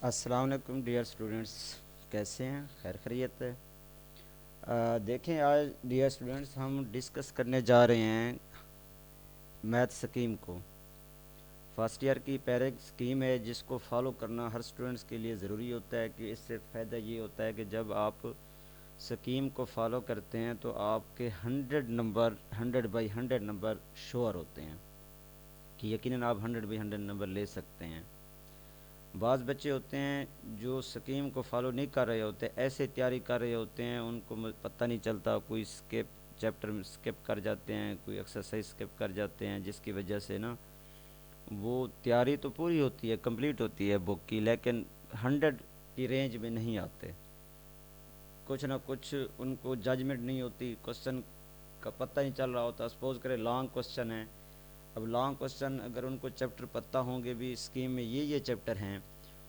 السلام علیکم dear students, کیسے ہیں؟ خیر خیریت ہے؟ دیکھیں، آج ڈیئر اسٹوڈنٹس ہم ڈسکس کرنے جا رہے ہیں میتھ سکیم کو۔ فرسٹ ایئر کی پیرنگ سکیم ہے جس کو فالو کرنا ہر اسٹوڈنٹس کے لیے ضروری ہوتا ہے کہ اس سے فائدہ یہ ہوتا ہے کہ جب آپ سکیم کو فالو کرتے ہیں تو آپ کے 100 نمبر شور ہوتے ہیں کہ یقیناً آپ 100/100 نمبر لے سکتے ہیں۔ بعض بچے ہوتے ہیں جو سکیم کو فالو نہیں کر رہے ہوتے، ایسے تیاری کر رہے ہوتے ہیں، ان کو پتہ نہیں چلتا، کوئی چیپٹر میں اسکپ کر جاتے ہیں، کوئی ایکسرسائز اسکپ کر جاتے ہیں، جس کی وجہ سے نا وہ تیاری تو پوری ہوتی ہے، کمپلیٹ ہوتی ہے بک کی، لیکن 100 کی رینج میں نہیں آتے۔ کچھ نہ کچھ ان کو ججمنٹ نہیں ہوتی، کوسچن کا پتہ نہیں چل رہا ہوتا۔ سپوز کرے لانگ کوسچن ہے، اب لانگ کوسچن اگر ان کو چیپٹر پتہ ہوں گے بھی اسکیم میں یہ چیپٹر ہیں،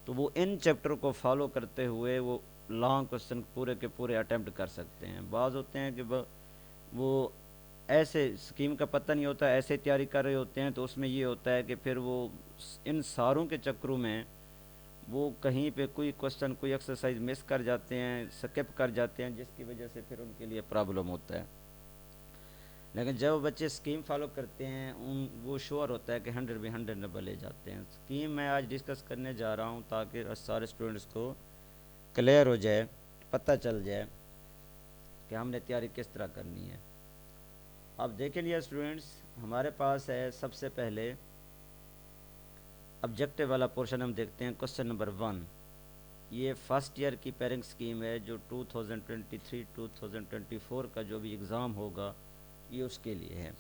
تو وہ ان چیپٹر کو فالو کرتے ہوئے وہ لانگ کوسچن پورے کے پورے اٹیمپٹ کر سکتے ہیں۔ بعض ہوتے ہیں کہ وہ ایسے اسکیم کا پتہ نہیں ہوتا، ایسے تیاری کر رہے ہوتے ہیں، تو اس میں یہ ہوتا ہے کہ پھر وہ ان ساروں کے چکروں میں وہ کہیں پہ کوئی کوسچن کوئی ایکسرسائز مس کر جاتے ہیں، سکپ کر جاتے ہیں، جس کی وجہ سے پھر ان کے لیے پرابلم ہوتا ہے۔ لیکن جب بچے اسکیم فالو کرتے ہیں وہ شور ہوتا ہے کہ 100/100 نمبر لے جاتے ہیں۔ اسکیم میں آج ڈسکس کرنے جا رہا ہوں تاکہ سارے اسٹوڈنٹس کو کلیئر ہو جائے، پتہ چل جائے کہ ہم نے تیاری کس طرح کرنی ہے۔ اب دیکھیں یہ اسٹوڈنٹس، ہمارے پاس ہے سب سے پہلے آبجیکٹیو والا پورشن، ہم دیکھتے ہیں کوسچن نمبر 1۔ یہ فرسٹ ایئر کی پیرنگ سکیم ہے جو 2023-2024 کا جو بھی اگزام ہوگا یہ اس کے لیے ہے۔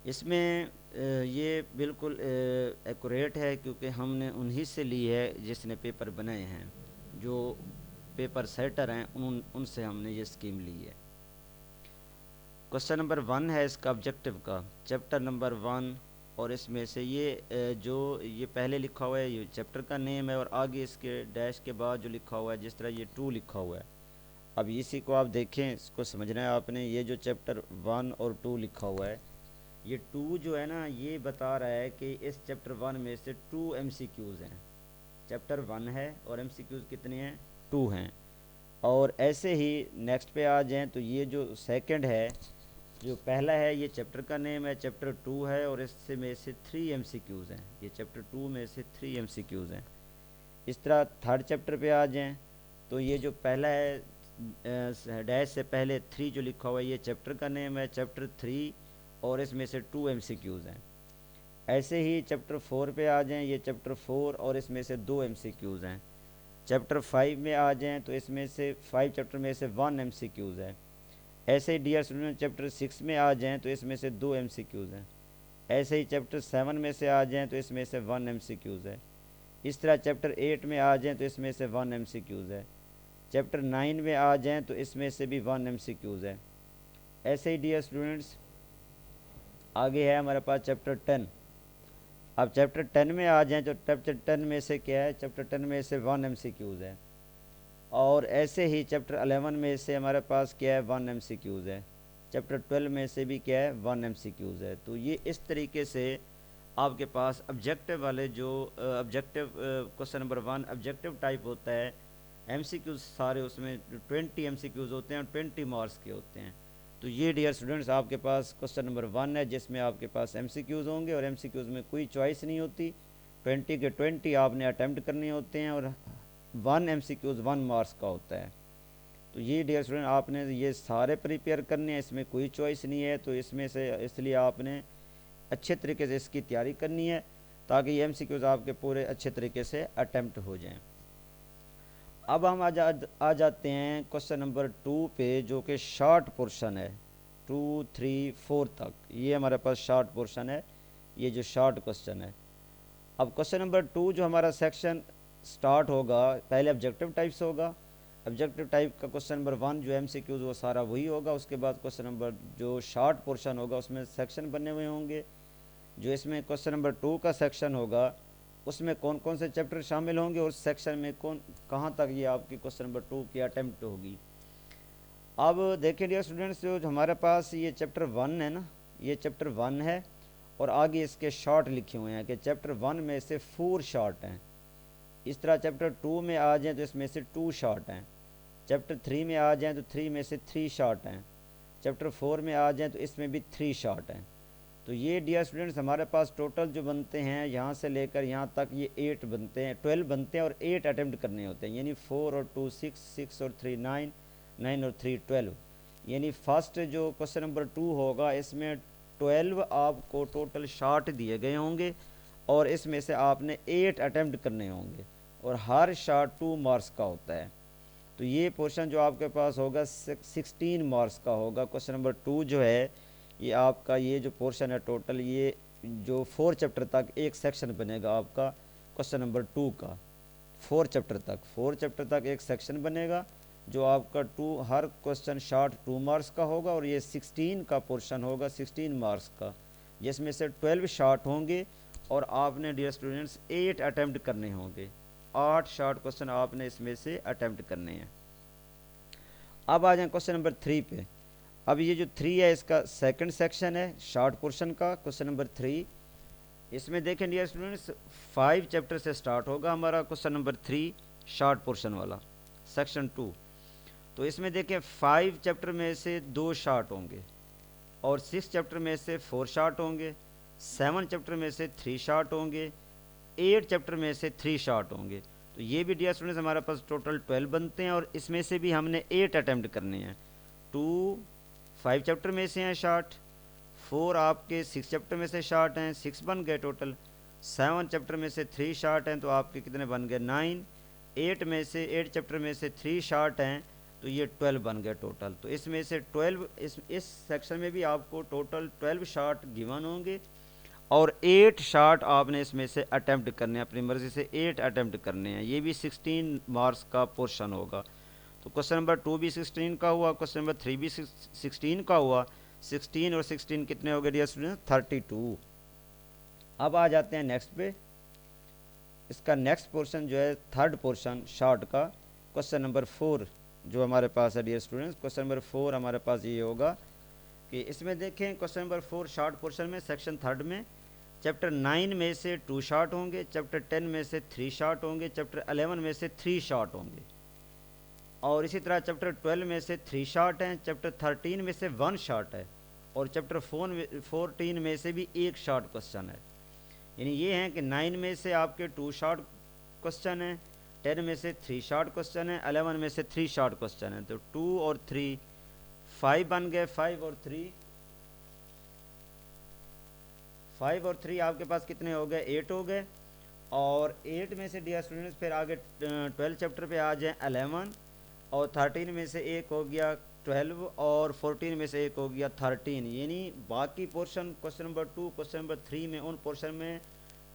اس میں یہ بالکل ایکوریٹ ہے کیونکہ ہم نے انہی سے لی ہے جس نے پیپر بنائے ہیں، جو پیپر سیٹر ہیں ان سے ہم نے یہ سکیم لی ہے۔ کوسچن نمبر 1 ہے اس کا آبجیکٹیو کا، چیپٹر نمبر 1، اور اس میں سے یہ پہلے لکھا ہوا ہے یہ چیپٹر کا نیم ہے، اور آگے اس کے ڈیش کے بعد جو لکھا ہوا ہے جس طرح یہ 2 لکھا ہوا ہے۔ اب اسی کو آپ دیکھیں، اس کو سمجھنا ہے آپ نے، یہ جو چیپٹر 1 اور 2 لکھا ہوا ہے، یہ 2 جو ہے نا یہ بتا رہا ہے کہ اس چیپٹر 1 میں سے 2 MCQs ہیں۔ چیپٹر 1 ہے اور MCQs کتنے ہیں؟ 2 ہیں۔ اور ایسے ہی نیکسٹ پہ آ جائیں تو یہ جو سیکنڈ ہے، جو پہلا ہے یہ چیپٹر کا نیم ہے، چیپٹر 2 ہے، اور اس میں سے 3 MCQs ہیں۔ یہ چیپٹر 2 میں سے 3 MCQs ہیں۔ اس طرح تھرڈ چیپٹر پہ آ جائیں تو یہ جو پہلا ہے ڈیش سے پہلے 3 جو لکھا ہوا ہے یہ چیپٹر کا نیم ہے، چیپٹر 3، اور اس میں سے 2 MCQs ہیں۔ ایسے ہی چیپٹر 4 پہ آ جائیں، یہ چیپٹر 4 اور اس میں سے 2 MCQs ہیں۔ چیپٹر 5 میں آ جائیں تو اس میں سے 5 چیپٹر میں سے 1 MCQs ہے۔ ایسے ہی ڈیئر اسٹوڈنٹ چیپٹر 6 میں آ جائیں تو اس میں سے 2 MCQs ہیں۔ ایسے ہی چیپٹر 7 میں سے آ جائیں تو اس میں سے 1 MCQs ہے۔ اس طرح چیپٹر 8 میں آ جائیں تو اس میں سے 1 MCQs ہے۔ چیپٹر 9 میں آ جائیں تو اس میں سے بھی 1 MCQs ہے۔ ایسے ہی ڈیئر اسٹوڈنٹس آگے ہے ہمارے پاس چیپٹر 10۔ اب چیپٹر 10 میں آ جائیں تو چیپٹر 10 میں سے کیا ہے؟ چیپٹر 10 میں سے 1 MCQs ہے۔ اور ایسے ہی چیپٹر 11 میں سے ہمارے پاس کیا ہے؟ 1 MCQs ہے۔ چیپٹر 12 میں سے بھی کیا ہے؟ 1 MCQs ہے۔ تو یہ اس طریقے سے آپ کے پاس آبجیکٹیو والے جو objective question number 1 objective type ہوتا ہے، MCQs سارے اس میں 20 MCQs ہوتے ہیں اور 20 مارکس کے ہوتے ہیں۔ تو یہ ڈیئر اسٹوڈنٹس آپ کے پاس کوسچن نمبر 1 ہے جس میں آپ کے پاس MCQs ہوں گے، اور MCQs میں کوئی چوائس نہیں ہوتی، 20 کے 20 آپ نے اٹیمپٹ کرنے ہوتے ہیں، اور 1 MCQs 1 مارکس کا ہوتا ہے۔ تو یہ ڈیئر اسٹوڈنٹ آپ نے یہ سارے پریپیئر کرنے ہیں، اس میں کوئی چوائس نہیں ہے، تو اس میں سے اس لیے آپ نے اچھے طریقے سے اس کی تیاری کرنی ہے تاکہ یہ MCQs آپ کے پورے اچھے طریقے سے اٹیمپٹ ہو جائیں۔ اب ہم آ جاتے ہیں کوسچن نمبر 2 پہ جو کہ شارٹ پورشن ہے، 2 3 4 تک یہ ہمارے پاس شارٹ پورشن ہے، یہ جو شارٹ کوسچن ہے۔ اب کوسچن نمبر 2 جو ہمارا سیکشن سٹارٹ ہوگا، پہلے آبجیکٹیو ٹائپس ہوگا، آبجیکٹیو ٹائپ کا کوسچن نمبر 1 جو MCQs وہ سارا وہی ہوگا، اس کے بعد کوسچن نمبر جو شارٹ پورشن ہوگا اس میں سیکشن بنے ہوئے ہوں گے۔ جو اس میں کوسچن نمبر 2 کا سیکشن ہوگا اس میں کون کون سے چیپٹر شامل ہوں گے، اور سیکشن میں کہاں تک یہ آپ کی کوسچن نمبر 2 کی اٹیمپٹ ہوگی۔ اب دیکھیں ڈیئر اسٹوڈنٹس، جو ہمارے پاس یہ چیپٹر 1 ہے نا، یہ چیپٹر 1 ہے، اور آگے اس کے شارٹ لکھے ہوئے ہیں کہ چیپٹر 1 میں سے 4 شارٹ ہیں۔ اس طرح چیپٹر 2 میں آ جائیں تو اس میں سے 2 شارٹ ہیں، چیپٹر 3 میں آ جائیں تو 3 میں سے 3 شارٹ ہیں، چیپٹر 4 میں آ جائیں تو اس میں بھی 3 شارٹ ہیں۔ تو یہ ڈیئر اسٹوڈنٹس ہمارے پاس ٹوٹل جو بنتے ہیں یہاں سے لے کر یہاں تک یہ 8 بنتے ہیں، 12 بنتے ہیں اور 8 اٹیمپٹ کرنے ہوتے ہیں، یعنی 4 اور 2 6، 6 اور 3 9، 9 اور 3 12، یعنی فرسٹ جو کوسچن نمبر 2 ہوگا اس میں 12 آپ کو ٹوٹل شارٹ دیے گئے ہوں گے اور اس میں سے آپ نے 8 اٹیمپٹ کرنے ہوں گے اور ہر شارٹ 2 مارکس کا ہوتا ہے۔ تو یہ پورشن جو آپ کے پاس ہوگا 16 مارکس کا ہوگا۔ کوسچن نمبر 2 جو ہے یہ آپ کا یہ جو پورشن ہے ٹوٹل، یہ جو 4 چیپٹر تک ایک سیکشن بنے گا آپ کا کوسچن نمبر 2 کا، 4 چیپٹر تک ایک سیکشن بنے گا جو آپ کا ہر کوسچن شارٹ 2 مارکس کا ہوگا، اور یہ 16 کا پورشن ہوگا 16 مارکس کا، جس میں سے 12 شارٹ ہوں گے اور آپ نے ڈیئر اسٹوڈنٹس 8 اٹیمپٹ کرنے ہوں گے، 8 شارٹ کوسچن آپ نے اس میں سے اٹیمپٹ کرنے ہیں۔ اب آ جائیں کوسچن نمبر 3 پہ۔ اب یہ جو 3 ہے اس کا سیکنڈ سیکشن ہے شارٹ پورشن کا، کوسچن نمبر 3۔ اس میں دیکھیں ڈیئر اسٹوڈنٹس 5 چیپٹر سے سٹارٹ ہوگا ہمارا کوسچن نمبر 3 شارٹ پورشن والا سیکشن 2۔ تو اس میں دیکھیں 5 چیپٹر میں سے 2 شارٹ ہوں گے اور 6 چیپٹر میں سے 4 شارٹ ہوں گے، 7 چیپٹر میں سے 3 شارٹ ہوں گے، 8 چیپٹر میں سے 3 شارٹ ہوں گے۔ تو یہ بھی ڈیئر اسٹوڈنٹس ہمارے پاس ٹوٹل 12 بنتے ہیں اور اس میں سے بھی ہم نے 8 اٹیمپٹ کرنے ہیں۔ 5 چیپٹر میں سے ہیں شارٹ، 4 آپ کے 6 چیپٹر میں سے شارٹ ہیں، 6 بن گئے ٹوٹل، 7 چیپٹر میں سے 3 شارٹ ہیں تو آپ کے کتنے بن گئے 9، 8 چیپٹر میں سے 3 شارٹ ہیں تو یہ 12 بن گئے ٹوٹل۔ تو اس میں سے 12 اس سیکشن میں بھی آپ کو ٹوٹل 12 شارٹ گیون ہوں گے اور 8 شارٹ آپ نے اس میں سے اٹیمپٹ کرنے ہیں، اپنی مرضی سے 8 اٹیمپٹ کرنے ہیں، یہ بھی 16 مارکس کا پورشن ہوگا۔ تو کوسچن نمبر 2 بھی 16 کا ہوا، کوسچن نمبر 3 بھی 16 کا ہوا، 16 اور 16 کتنے ہو گئے ڈیئر اسٹوڈنٹ 32۔ اب آ جاتے ہیں نیکسٹ پہ۔ اس کا نیکسٹ پورشن جو ہے تھرڈ پورشن شارٹ کا کوسچن نمبر 4 جو ہمارے پاس ہے ڈیئر اسٹوڈنٹس، کوسچن نمبر 4 ہمارے پاس یہ ہوگا کہ اس میں دیکھیں کوسچن نمبر 4 شارٹ پورشن میں سیکشن 3 میں چیپٹر 9 میں سے 2 شارٹ ہوں گے، چیپٹر 10 میں سے 3 شارٹ ہوں گے، چیپٹر 11 میں سے 3 شارٹ ہوں گے، اور اسی طرح چیپٹر 12 میں سے 3 شارٹ ہیں، چیپٹر 13 میں سے 1 شارٹ ہے اور چیپٹر 14 میں سے بھی 1 شارٹ کوسچن ہے۔ یعنی یہ ہیں کہ 9 میں سے آپ کے 2 شارٹ کوسچن ہیں، 10 میں سے 3 شارٹ کوسچن ہیں، 11 میں سے 3 شارٹ کوسچن ہیں، تو 2 اور 3 5 بن گئے، 5 اور 3 آپ کے پاس کتنے ہو گئے 8 ہو گئے، اور 8 میں سے ڈیئر اسٹوڈنٹس پھر آگے 12 چیپٹر پہ آ جائیں 11 اور 13 میں سے ایک ہو گیا 12 اور 14 میں سے ایک ہو گیا 13، یعنی باقی portion question number 2 question number 3 میں ان پورشن میں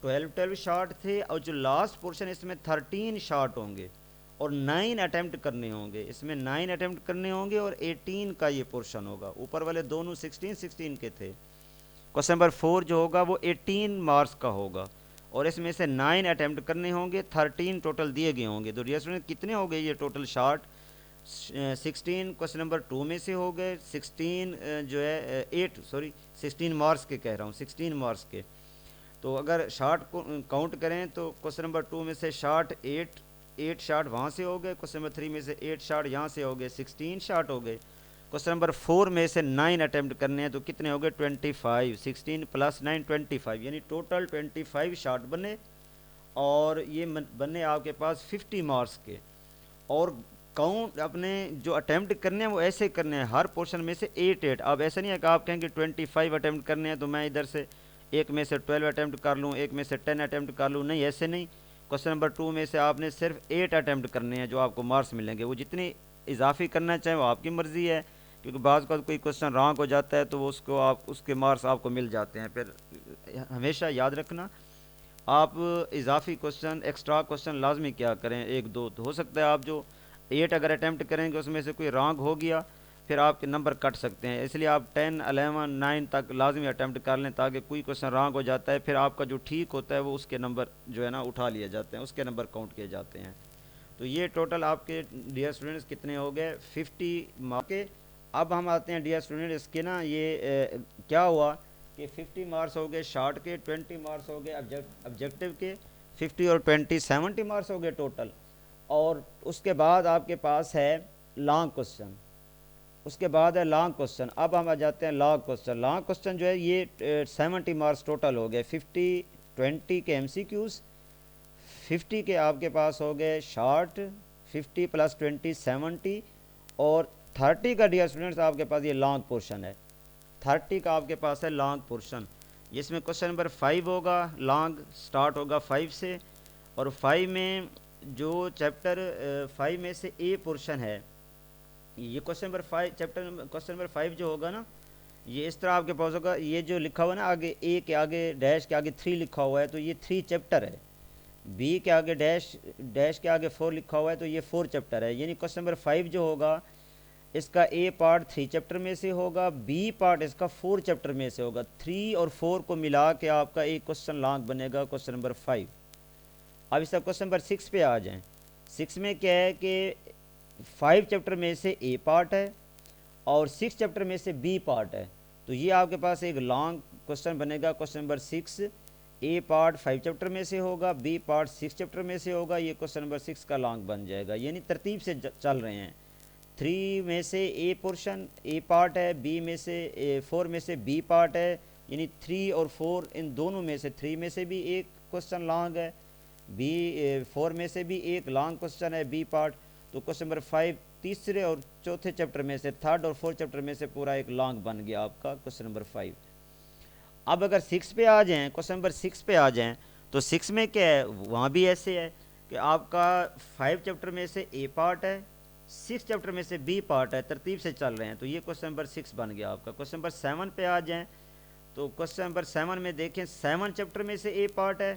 12 شارٹ تھے اور جو لاسٹ پورشن اس میں 13 شارٹ ہوں گے اور 9 اٹیمپٹ کرنے ہوں گے، اس میں 9 اٹیمپٹ کرنے ہوں گے اور 18 کا یہ پورشن ہوگا، اوپر والے دونوں 16 کے تھے۔ کوسچن نمبر 4 جو ہوگا وہ 18 مارکس کا ہوگا اور اس میں سے 9 اٹیمپٹ کرنے ہوں گے، 13 ٹوٹل دیے گئے ہوں گے۔ تو ڈیئر اسٹوڈنٹ کتنے ہو گئے یہ ٹوٹل شارٹ 16 کوسچن نمبر 2 میں سے ہو گئے، 16 مارکس کے کہہ رہا ہوں، 16 مارکس کے۔ تو اگر شارٹ کو کاؤنٹ کریں تو کوسچن نمبر 2 میں سے شارٹ 8 شارٹ وہاں سے ہو گئے، کوسچن نمبر 3 میں سے 8 شارٹ یہاں سے ہو گئے، 16 شارٹ ہو گئے۔ کوسچن نمبر 4 میں سے 9 اٹیمپٹ کرنے ہیں تو کتنے ہو گئے 25، 16 + 9 25، یعنی ٹوٹل 25 شارٹ بنے اور یہ بنے آپ کے پاس 50 مارکس کے۔ اور کاؤنٹ اپنے جو اٹیمپٹ کرنے ہیں وہ ایسے کرنے ہیں ہر پورشن میں سے 8۔ اب ایسا نہیں ہے کہ آپ کہیں کہ 25 اٹیمپٹ کرنے ہیں تو میں ادھر سے ایک میں سے 12 اٹیمپٹ کر لوں، ایک میں سے 10 اٹیمپٹ کر لوں، نہیں ایسے نہیں۔ کوسچن نمبر 2 میں سے آپ نے صرف 8 اٹیمپٹ کرنے ہیں جو آپ کو مارکس ملیں گے، وہ جتنی اضافی کرنا چاہیں وہ آپ کی مرضی ہے، کیونکہ بعض کا کوئی کوسچن رانگ ہو جاتا ہے تو وہ اس کے مارکس آپ کو مل جاتے ہیں۔ پھر ہمیشہ یاد رکھنا آپ اضافی کوسچن ایکسٹرا کوسچن لازمی کیا کریں، 1 2 تو ہو سکتا ہے آپ جو 8 اگر اٹیمپٹ کریں گے اس میں سے کوئی رانگ ہو گیا پھر آپ کے نمبر کٹ سکتے ہیں، اس لیے آپ 10 11 9 تک لازمی اٹیمپٹ کر لیں تاکہ کوئی کوسچن رانگ ہو جاتا ہے پھر آپ کا جو ٹھیک ہوتا ہے وہ اس کے نمبر جو ہے نا اٹھا لیے جاتے ہیں، اس کے نمبر کاؤنٹ کیے جاتے ہیں۔ تو یہ ٹوٹل آپ کے ڈیئر اسٹوڈنٹس کتنے ہو گئے 50 مارکس کے۔ اب ہم آتے ہیں ڈیئر اسٹوڈنٹ اس کے نا یہ کیا ہوا کہ 50 مارکس ہو گئے شارٹ کے، 20 مارکس ہو گئے آبجیکٹیو کے، 50 اور 20 70 مارکس ہو گئے ٹوٹل. اور اس کے بعد آپ کے پاس ہے لانگ کوسچن. اس کے بعد ہے لانگ کوسچن. اب ہم آ جاتے ہیں لانگ کوسچن. لانگ کوسچن جو ہے یہ 70 مارکس ٹوٹل ہو گئے. 50 20 کے ایم سی کیوز, 50 کے آپ کے پاس ہو گئے شارٹ, 50 + 20 70, اور 30 کا ڈیئر اسٹوڈنٹس آپ کے پاس یہ لانگ پورشن ہے. 30 کا آپ کے پاس ہے لانگ پورشن, جس میں کوسچن نمبر 5 ہوگا. لانگ سٹارٹ ہوگا 5 سے, اور 5 میں جو چیپٹر 5 میں سے اے پورشن ہے, یہ کوسچن نمبر 5 جو ہوگا نا, یہ اس طرح آپ کے پاس ہوگا. یہ جو لکھا ہوا ہے نا آگے, اے کے آگے ڈیش کے آگے 3 لکھا ہوا ہے تو یہ 3 چیپٹر ہے. بی کے آگے ڈیش کے آگے 4 لکھا ہوا ہے تو یہ 4 چیپٹر ہے. یعنی کوسچن نمبر 5 جو ہوگا اس کا اے پارٹ 3 چیپٹر میں سے ہوگا, بی پارٹ اس کا 4 چیپٹر میں سے ہوگا. 3 اور 4 کو ملا کے آپ کا ایک کوسچن لانگ بنے گا, کوسچن نمبر 5. اب اس کا کوسچن نمبر 6 پہ آ جائیں. 6 میں کیا ہے کہ 5 چیپٹر میں سے اے پارٹ ہے اور 6 چیپٹر میں سے بی پارٹ ہے. تو یہ آپ کے پاس ایک لانگ کوسچن بنے گا. Question number 6, A part 5 chapter میں سے ہوگا, بی پارٹ 6 چیپٹر میں سے ہوگا. یہ کوسچن نمبر 6 کا لانگ بن جائے گا. یعنی ترتیب سے چل رہے ہیں. 3 میں سے اے پورشن اے پارٹ ہے, بی میں سے 4 میں سے بی پارٹ ہے. یعنی 3 اور 4 ان دونوں میں سے 3 میں سے بھی ایک کوسچن لانگ ہے, بی 4 میں سے بھی ایک لانگ کوسچن ہے بی پارٹ. تو کوسچن نمبر 5 تیسرے اور چوتھے چیپٹر میں سے, 3rd اور 4th چیپٹر میں سے پورا ایک لانگ بن گیا آپ کا کوسچن نمبر 5. اب اگر 6 پہ آ جائیں, کوسچن نمبر 6 پہ آ جائیں تو 6 میں کیا ہے, وہاں بھی ایسے ہے کہ آپ کا 5 چیپٹر میں سے اے پارٹ ہے, 6 چیپٹر میں سے بی پارٹ ہے. ترتیب سے چل رہے ہیں. تو یہ کوسچن نمبر 6 بن گیا آپ کا. کوسچن نمبر 7 پہ آ جائیں تو کوسچن نمبر 7 میں دیکھیں 7 چیپٹر میں سے اے پارٹ ہے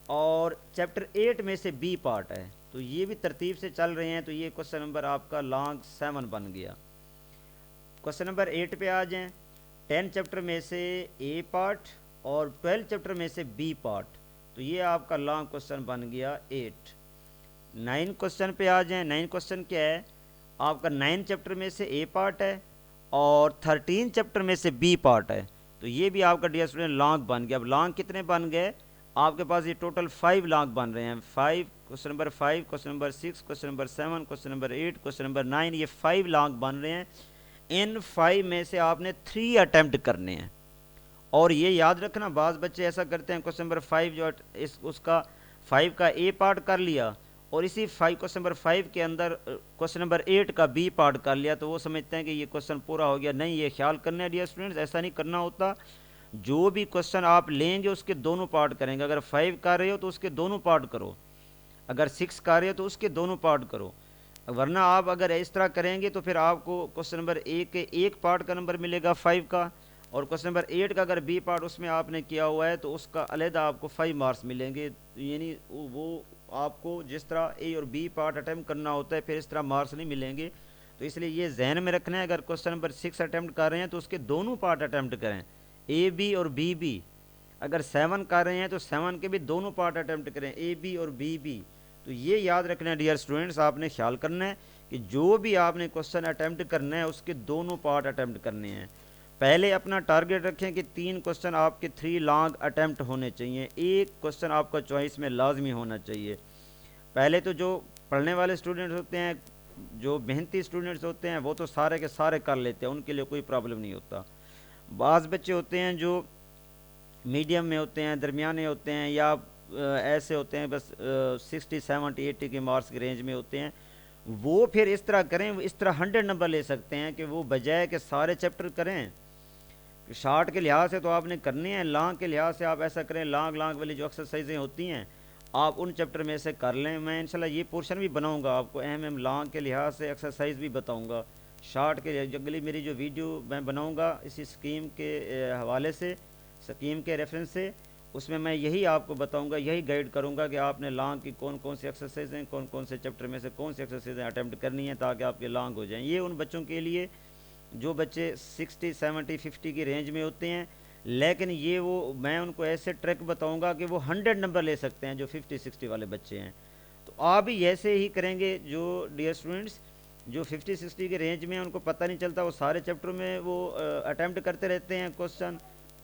اور چیپٹر 8 میں سے بی پارٹ ہے. تو یہ بھی ترتیب سے چل رہے ہیں. تو یہ کوسچن نمبر آپ کا لانگ 7 بن گیا. کوسچن نمبر 8 پہ آ جائیں. 10 چیپٹر میں سے اے پارٹ اور 12 چیپٹر میں سے بی پارٹ. تو یہ آپ کا لانگ کوسچن بن گیا 8. 9 کوسچن پہ آ جائیں. 9 کوسچن کیا ہے, آپ کا 9 چیپٹر میں سے اے پارٹ ہے اور 13 چیپٹر میں سے بی پارٹ ہے. تو یہ بھی آپ کا ڈیئر اسٹوڈنٹ لانگ بن گیا. اب لانگ کتنے بن گئے آپ کے پاس, یہ ٹوٹل 5 لانگ بن رہے ہیں. 5 question number 5, question number 6, question number 7, question number 8, question number 9, یہ 5 لانگ بن رہے ہیں. ان 5 میں سے آپ نے 3 اٹیمپٹ کرنے ہیں. اور یہ یاد رکھنا, بعض بچے ایسا کرتے ہیں, کوسچن نمبر 5 جو اس کا 5 کا اے پارٹ کر لیا اور اسی 5 کوسچن نمبر 5 کے اندر کوسچن نمبر 8 کا بی پارٹ کر لیا, تو وہ سمجھتے ہیں کہ یہ کوسچن پورا ہو گیا. نہیں, یہ خیال کرنا ہے ڈیئر اسٹوڈنٹس, ایسا نہیں کرنا ہوتا. جو بھی کوسچن آپ لیں گے اس کے دونوں پارٹ کریں گے. اگر 5 کر رہے ہو تو اس کے دونوں پارٹ کرو, اگر 6 کر رہے ہو تو اس کے دونوں پارٹ کرو. ورنہ آپ اگر اس طرح کریں گے تو پھر آپ کو کوسچن نمبر 1 کے ایک پارٹ کا نمبر ملے گا 5 کا, اور کوسچن نمبر 8 کا اگر بی پارٹ اس میں آپ نے کیا ہوا ہے تو اس کا علیحدہ آپ کو 5 مارکس ملیں گے. یعنی وہ آپ کو جس طرح اے اور بی پارٹ اٹیمپٹ کرنا ہوتا ہے پھر اس طرح مارکس نہیں ملیں گے. تو اس لیے یہ ذہن میں رکھنا ہے, اگر کوسچن نمبر 6 اٹیمپٹ کر رہے ہیں تو اس کے دونوں پارٹ اٹیمپٹ کریں, اے بی اور بی بی. اگر 7 کر رہے ہیں تو 7 کے بھی دونوں پارٹ اٹیمپٹ کریں, اے بی اور بی بی. تو یہ یاد رکھنا ہے ڈیئر اسٹوڈنٹس, آپ نے خیال کرنا ہے کہ جو بھی آپ نے کوسچن اٹیمپٹ کرنا ہے اس کے دونوں پارٹ اٹیمپٹ کرنے ہیں. پہلے اپنا ٹارگیٹ رکھیں کہ 3 کوسچن آپ کے 3 لانگ اٹیمپٹ ہونے چاہیے, ایک کوسچن آپ کا چوائس میں لازمی ہونا چاہیے. پہلے تو جو پڑھنے والے اسٹوڈنٹس ہوتے ہیں, جو محنتی اسٹوڈنٹس ہوتے ہیں, وہ تو سارے کے سارے کر لیتے ہیں, ان کے لیے کوئی پرابلم نہیں ہوتا. بعض بچے ہوتے ہیں جو میڈیم میں ہوتے ہیں, درمیانے ہوتے ہیں, یا ایسے ہوتے ہیں بس 60 70 80 کے مارکس کی رینج میں ہوتے ہیں, وہ پھر اس طرح کریں, وہ اس طرح 100 نمبر لے سکتے ہیں کہ وہ بجائے کہ سارے چیپٹر کریں. شارٹ کے لحاظ سے تو آپ نے کرنے ہیں, لانگ کے لحاظ سے آپ ایسا کریں, لانگ والی جو ایکسرسائزیں ہوتی ہیں آپ ان چیپٹر میں سے کر لیں. میں انشاءاللہ یہ پورشن بھی بناؤں گا آپ کو, اہم لانگ کے لحاظ سے ایکسرسائز بھی بتاؤں گا. شارٹ کے اگلی میری جو ویڈیو میں بناؤں گا اسی اسکیم کے حوالے سے, اسکیم کے ریفرنس سے, اس میں یہی آپ کو بتاؤں گا, یہی گائیڈ کروں گا کہ آپ نے لانگ کی کون کون سی ایکسرسائزیں, کون کون سے چیپٹر میں سے کون سی ایکسرسائزیں اٹیمپٹ کرنی ہیں تاکہ آپ کے لانگ ہو جائیں. یہ ان بچوں کے لیے جو بچے 60 70 50 کی رینج میں ہوتے ہیں, لیکن یہ وہ میں ان کو ایسے ٹریک بتاؤں گا کہ وہ 100 نمبر لے سکتے ہیں جو 50 60 والے بچے ہیں. تو آپ بھی ایسے ہی کریں گے. جو ڈیئر اسٹوڈنٹس جو 50 60 کے رینج میں ان کو پتہ نہیں چلتا, وہ سارے چیپٹروں میں وہ اٹیمپٹ کرتے رہتے ہیں کوسچن,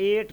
8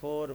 4,